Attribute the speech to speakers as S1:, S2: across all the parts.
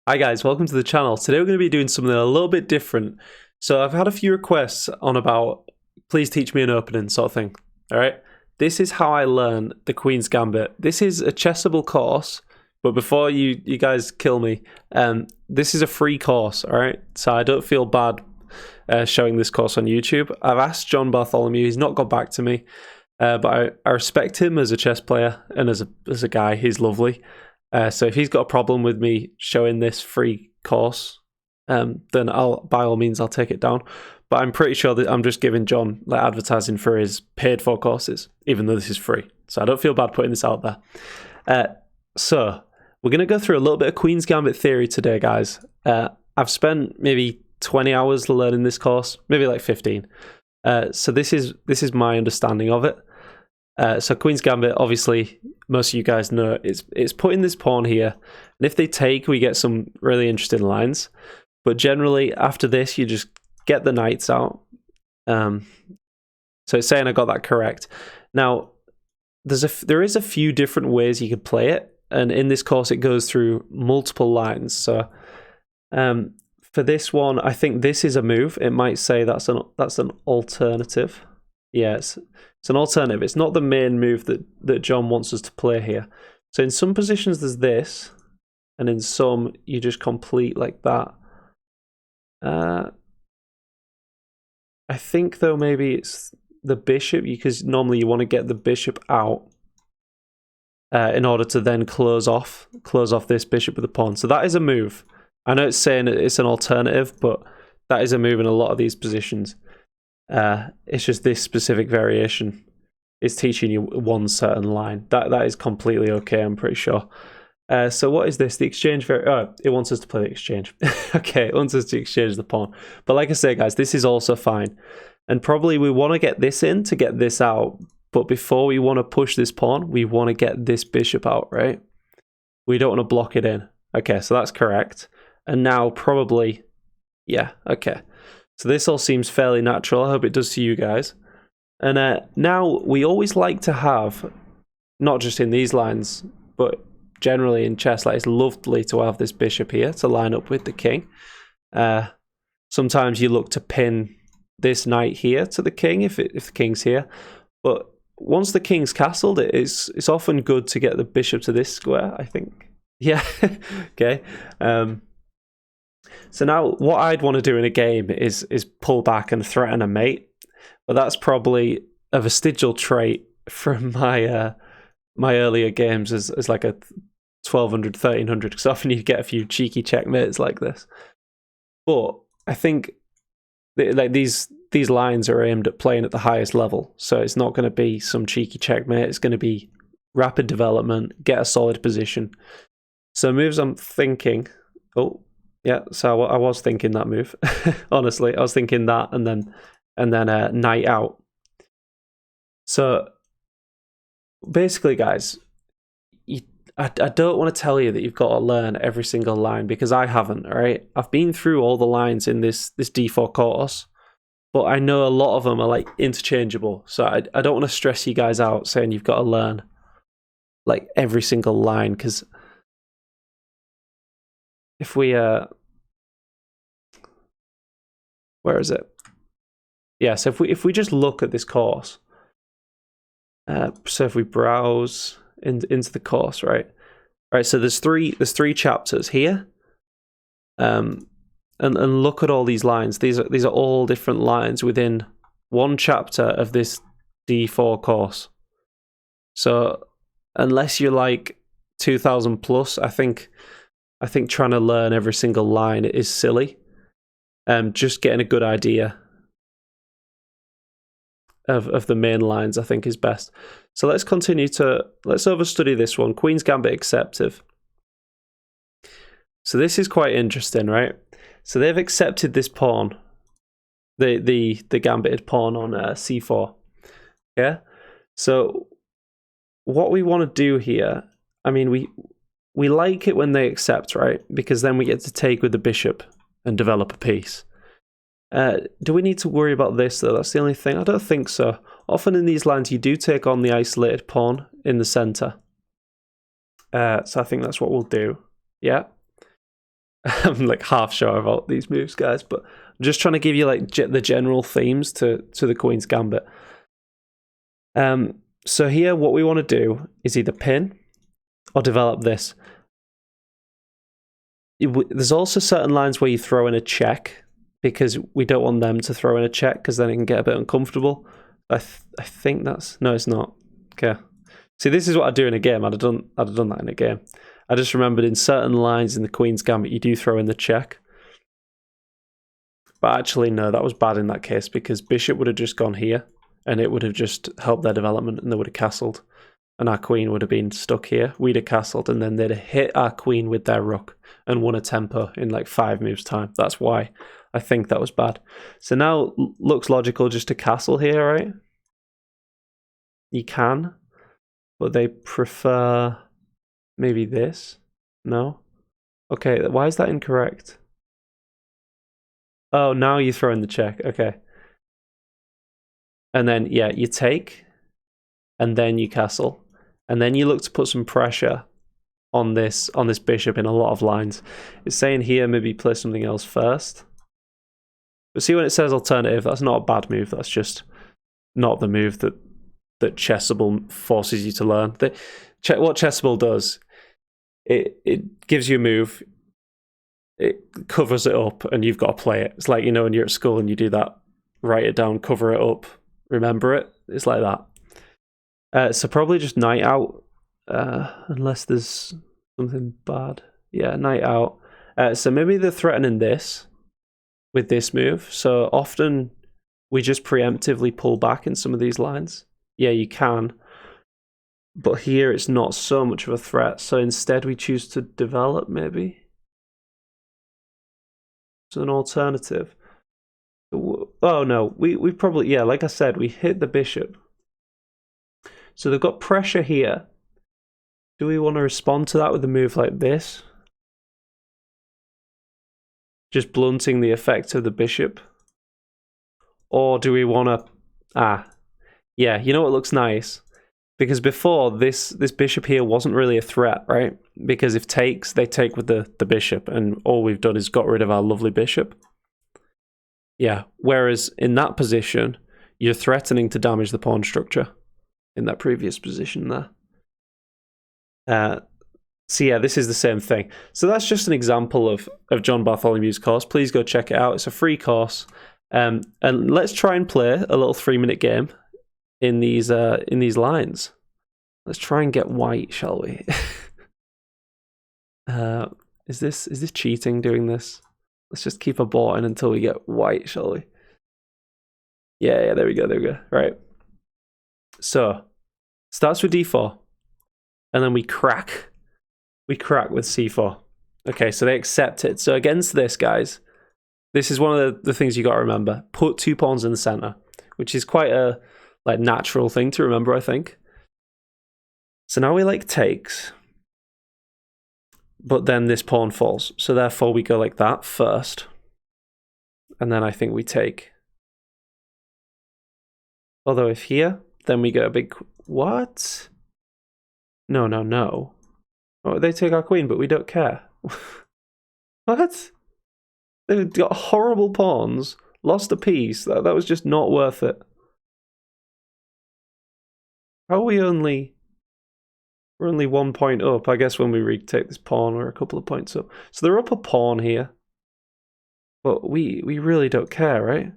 S1: Hi guys, welcome to the channel. Today we're going to be doing something a little bit different. So I've had a few requests on about, please teach me an opening sort of thing. All right. This is how I learn the Queen's Gambit. This is a chessable course, but before you guys kill me, this is a free course. All right. So I don't feel bad showing this course on YouTube. I've asked John Bartholomew. He's not got back to me, but I respect him as a chess player and as a guy. He's lovely. So if he's got a problem with me showing this free course, then by all means I'll take it down. But I'm pretty sure that I'm just giving John like advertising for his paid for courses, even though this is free. So I don't feel bad putting this out there. So we're going to go through a little bit of Queen's Gambit theory today, guys. I've spent maybe 20 hours learning this course, maybe like 15. So this is my understanding of it. So Queen's Gambit, obviously, most of you guys know, it's putting this pawn here, and if they take, we get some really interesting lines. But generally, after this, you just get the knights out. So it's saying I got that correct. Now, there is a few different ways you could play it, and in this course, it goes through multiple lines. So for this one, I think this is a move. It might say that's an alternative. Yes. It's an alternative. It's not the main move that John wants us to play here. So in some positions there's this, and in some you just complete like that. I think though maybe it's the bishop, because normally you want to get the bishop out in order to then close off this bishop with the pawn. So that is a move. I know it's saying it's an alternative, but that is a move in a lot of these positions. It's just this specific variation is teaching you one certain line. That is completely okay, I'm pretty sure. So what is this? The exchange it wants us to play the exchange. Okay, it wants us to exchange the pawn. But like I say, guys, this is also fine. And probably we want to get this in to get this out. But before we want to push this pawn, we want to get this bishop out, right? We don't want to block it in. Okay, so that's correct. And now probably, yeah, okay. So this all seems fairly natural. I hope it does to you guys. And now we always like to have, not just in these lines, but generally in chess, like it's lovely to have this bishop here to line up with the king. Sometimes you look to pin this knight here to the king if the king's here. But once the king's castled, it's often good to get the bishop to this square, I think. Yeah, okay. So now what I'd want to do in a game is pull back and threaten a mate. But that's probably a vestigial trait from my my earlier games as like a 1200, 1300, because often you get a few cheeky checkmates like this. But I think like these lines are aimed at playing at the highest level. So it's not going to be some cheeky checkmate. It's going to be rapid development, get a solid position. So moves I'm thinking... Oh, yeah, so I was thinking that move. Honestly, I was thinking that, and then knight out. So basically, guys, I don't want to tell you that you've got to learn every single line, because I haven't. All right, I've been through all the lines in this D4 course, but I know a lot of them are like interchangeable. So I don't want to stress you guys out saying you've got to learn like every single line, because if we where is it? Yeah, so if we just look at this course, so if we browse into the course, right? So there's three chapters here, and look at all these lines. These are all different lines within one chapter of this D4 course. So unless you're like 2000 plus, I think trying to learn every single line is silly. Just getting a good idea of the main lines, I think, is best. So let's overstudy this one. Queen's Gambit acceptive. So this is quite interesting, right? So they've accepted this pawn, the gambited pawn on c4. Yeah. So what we want to do here, I mean, we like it when they accept, right? Because then we get to take with the bishop and develop a piece. Do we need to worry about this, though? That's the only thing. I don't think so. Often in these lines, you do take on the isolated pawn in the center. So I think that's what we'll do. Yeah. I'm like half sure about these moves, guys, but I'm just trying to give you like the general themes to the Queen's Gambit. So here, what we want to do is either pin or develop this. There's also certain lines where you throw in a check because we don't want them to throw in a check because then it can get a bit uncomfortable. I think that's no, it's not. Okay. See, this is what I do in a game. I'd have done that in a game. I just remembered in certain lines in the Queen's Gambit, you do throw in the check. But actually, no, that was bad in that case because Bishop would have just gone here and it would have just helped their development and they would have castled. And our Queen would have been stuck here. We'd have castled and then they'd have hit our Queen with their Rook and won a tempo in like 5 moves time. That's why I think that was bad. So now looks logical just to castle here, right? You can, but they prefer maybe this. No? Okay, why is that incorrect? Oh, now you throw in the check. Okay. And then, yeah, you take, and then you castle. And then you look to put some pressure on this bishop in a lot of lines. It's saying here maybe play something else first. But see when it says alternative, that's not a bad move. That's just not the move that Chessable forces you to learn. What Chessable does, it gives you a move, it covers it up, and you've got to play it. It's like, you know, when you're at school and you do that, write it down, cover it up, remember it. It's like that. So probably just knight out, unless there's something bad. Yeah, knight out. So maybe they're threatening this with this move. So often we just preemptively pull back in some of these lines. Yeah, you can. But here it's not so much of a threat. So instead we choose to develop maybe. It's an alternative. Oh no, we probably, yeah, like I said, we hit the bishop. So they've got pressure here. Do we want to respond to that with a move like this? Just blunting the effect of the bishop? Or do we want to... yeah, you know what looks nice? Because before, this bishop here wasn't really a threat, right? Because if takes, they take with the bishop, and all we've done is got rid of our lovely bishop. Yeah, whereas in that position, you're threatening to damage the pawn structure in that previous position there. So yeah, this is the same thing. So that's just an example of John Bartholomew's course. Please go check it out. It's a free course. And let's try and play a little 3-minute game in these lines. Let's try and get white, shall we? Is this cheating doing this? Let's just keep a ball in until we get white, shall we? Yeah, there we go. Right. So starts with d4, and then we crack with c4. Okay, so they accept it. So against this, guys, this is one of the things you got to remember. Put 2 pawns in the center, which is quite a like natural thing to remember, I think. So now we like takes, but then this pawn falls. So therefore we go like that first, and then I think we take. Although if here, then we get a big... What? No. Oh, they take our queen, but we don't care. What? They've got horrible pawns, lost a piece. That was just not worth it. How are we only... We're only 1 point up. I guess when we retake this pawn, we're a couple of points up. So they're up a pawn here. But we really don't care, right?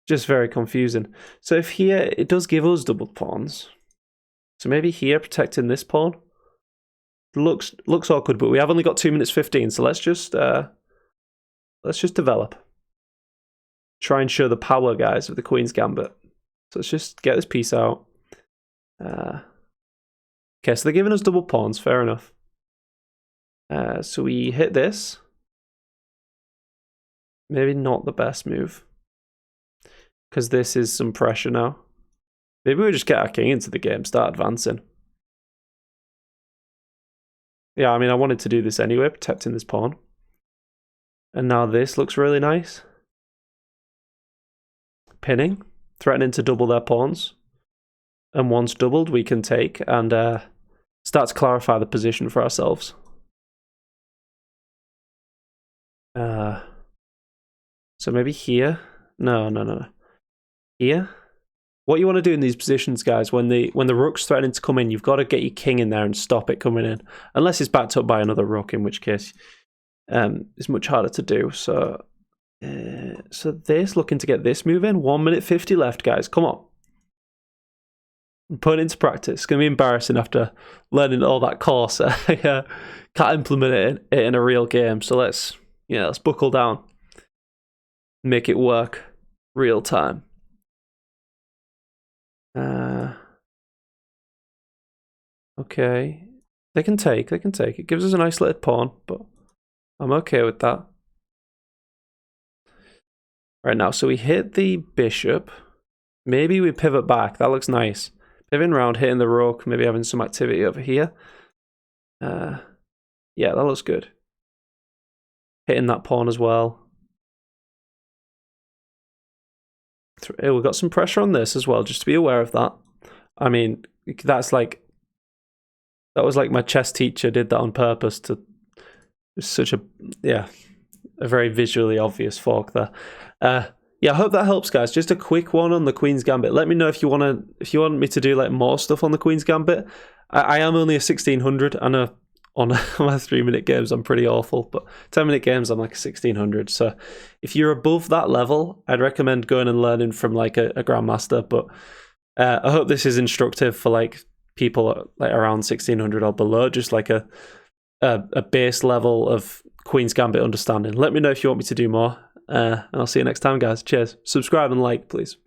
S1: Just very confusing. So if here, it does give us double pawns. So maybe here, protecting this pawn. Looks awkward, but we have only got 2 minutes 15, so let's just develop. Try and show the power, guys, of the Queen's Gambit. So let's just get this piece out. Okay, so they're giving us double pawns, fair enough. So we hit this. Maybe not the best move, because this is some pressure now. Maybe we just get our king into the game, start advancing. Yeah, I mean, I wanted to do this anyway, protecting this pawn. And now this looks really nice. Pinning, threatening to double their pawns. And once doubled, we can take and start to clarify the position for ourselves. So maybe here. No. Here. What you want to do in these positions, guys, when the rook's threatening to come in, you've got to get your king in there and stop it coming in. Unless it's backed up by another rook, in which case it's much harder to do. So this, looking to get this move in. 1 minute 50 left, guys. Come on. Put it into practice. It's going to be embarrassing after learning all that course. Can't implement it in a real game. So let's buckle down. Make it work real time. Okay. They can take. It gives us an isolated pawn, but I'm okay with that. Right now, so we hit the bishop. Maybe we pivot back. That looks nice. Pivoting around, hitting the rook, maybe having some activity over here. Yeah, that looks good. Hitting that pawn as well. We've got some pressure on this as well, just to be aware of that. I mean, that was like my chess teacher did that on purpose to such a very visually obvious fork there. I hope that helps, guys. Just a quick one on the Queen's Gambit. Let me know if you want me to do like more stuff on the Queen's Gambit. I am only a 1600. I know on my 3-minute games I'm pretty awful, but 10-minute games I'm like a 1600. So if you're above that level, I'd recommend going and learning from like a grandmaster. But I hope this is instructive for like people like around 1600 or below, just like a base level of Queen's Gambit understanding. Let me know if you want me to do more, and I'll see you next time, guys. Cheers. Subscribe and like, please.